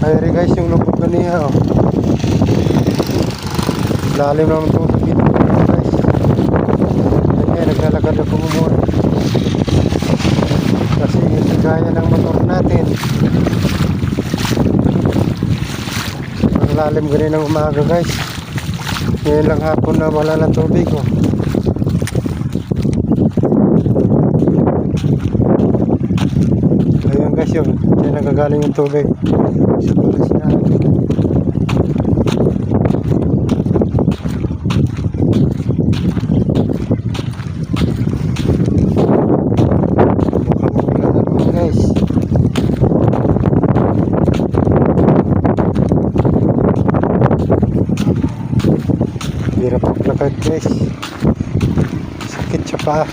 Ayun guys, yung lubog ganiya oh. Lalim naman tubig dito guys. Yan, naglalakad ako muna. Kasi yung gaya ng motor natin. Ang lalim ganun ng umaga guys. Ngayon lang hapon na wala ng tubig oh. Ayun guys yun. Diyan nagagaling yung tubig. Sa tulis na. Guys, hirap maglakad guys, sakit siya pa.